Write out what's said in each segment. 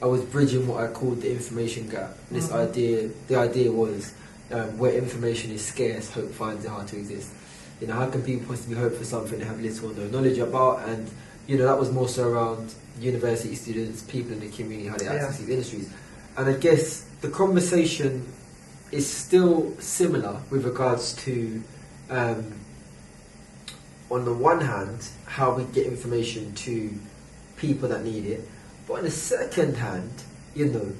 I was bridging what I called the information gap. This the idea was where information is scarce, hope finds it hard to exist. You know, how can people possibly hope for something they have little or no knowledge about? And you know, that was more so around university students, people in the community, how they access these industries. And I guess the conversation is still similar with regards to, on the one hand, how we get information to people that need it, but on the second hand, you know,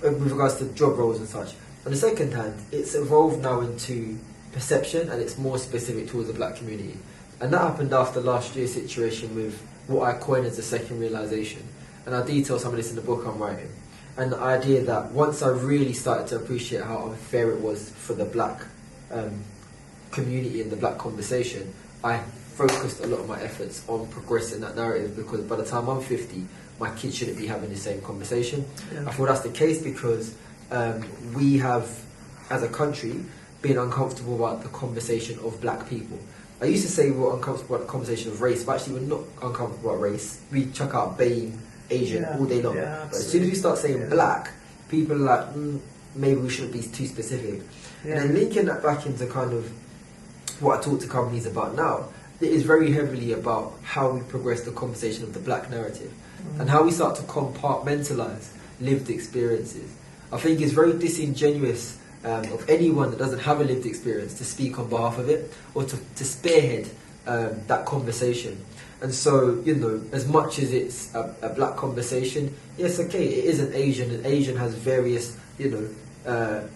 with regards to job roles and such, on the second hand, it's evolved now into perception, and it's more specific towards the black community. And that happened after last year's situation with what I coined as the second realisation. And I detail some of this in the book I'm writing. And the idea that once I really started to appreciate how unfair it was for the black community and the black conversation, I focused a lot of my efforts on progressing that narrative, because by the time I'm 50, my kids shouldn't be having the same conversation. I thought that's the case because we have, as a country, been uncomfortable about the conversation of black people. I used to say we were uncomfortable about the conversation of race, but actually we're not uncomfortable about race. We chuck out BAME, Asian all day long. But as soon as we start saying black, people are like, maybe we shouldn't be too specific. And then linking that back into kind of what I talk to companies about now, it is very heavily about how we progress the conversation of the black narrative and how we start to compartmentalise lived experiences. I think it's very disingenuous of anyone that doesn't have a lived experience to speak on behalf of it or to spearhead that conversation. And so, you know, as much as it's a black conversation, yes, okay, it is an Asian, and Asian has various, you know,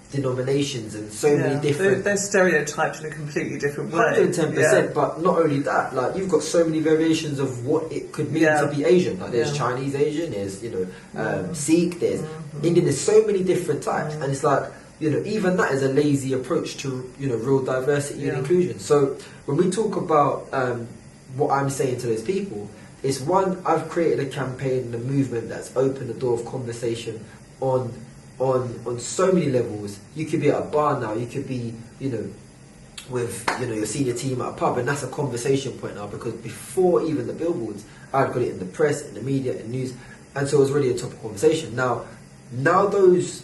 denominations and so many different... They're stereotyped in a completely different way. 110%, but not only that, like, you've got so many variations of what it could mean to be Asian. Like, there's Chinese Asian, there's, you know, Sikh, there's Indian, there's so many different types, and it's like, you know, even that is a lazy approach to, you know, real diversity and inclusion. So when we talk about what I'm saying to those people, is one, I've created a campaign and a movement that's opened the door of conversation on so many levels. You could be at a bar now, you could be, you know, with, you know, your senior team at a pub, and that's a conversation point now, because before even the billboards, I'd got it in the press, in the media, in news, and so it was really a topic of conversation. Now those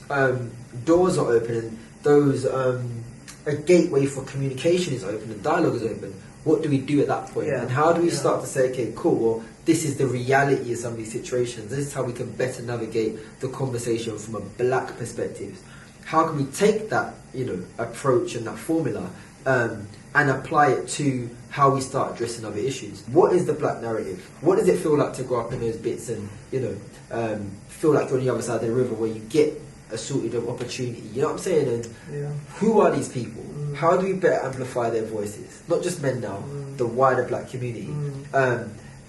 doors are open, and those a gateway for communication is open, and dialogue is open. What do we do at that point? And how do we start to say, okay, cool, well, this is the reality of some of these situations. This is how we can better navigate the conversation from a black perspective. How can we take that, you know, approach and that formula and apply it to how we start addressing other issues? What is the black narrative? What does it feel like to grow up in those bits and, you know, feel like you're on the other side of the river where you get a sort of opportunity? You know what I'm saying? And who are these people? How do we better amplify their voices? Not just men now, the wider black community.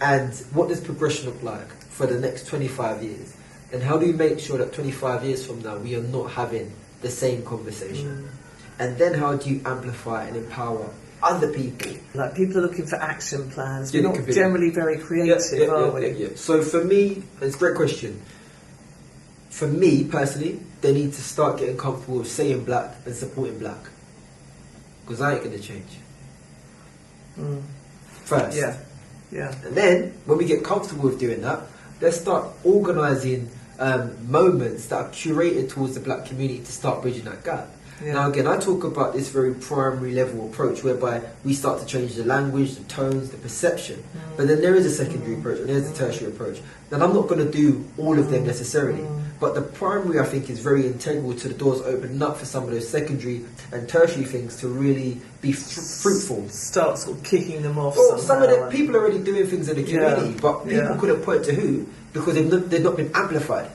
And what does progression look like for the next 25 years? And how do we make sure that 25 years from now we are not having the same conversation? And then how do you amplify and empower other people? Like, people are looking for action plans. We're not generally very creative, are we? So for me, it's a great question. For me, personally, they need to start getting comfortable with saying black and supporting black. Because I ain't going to change. First. And then, when we get comfortable with doing that, let's start organising moments that are curated towards the black community to start bridging that gap. Now again, I talk about this very primary level approach whereby we start to change the language, the tones, the perception. But then there is a secondary approach and there's a tertiary approach. And I'm not going to do all of them necessarily. But the primary, I think, is very integral to the doors opening up for some of those secondary and tertiary things to really be fruitful. Start sort of kicking them off. Well, some of the people are already doing things in the community, but people couldn't point to who because they've not been amplified.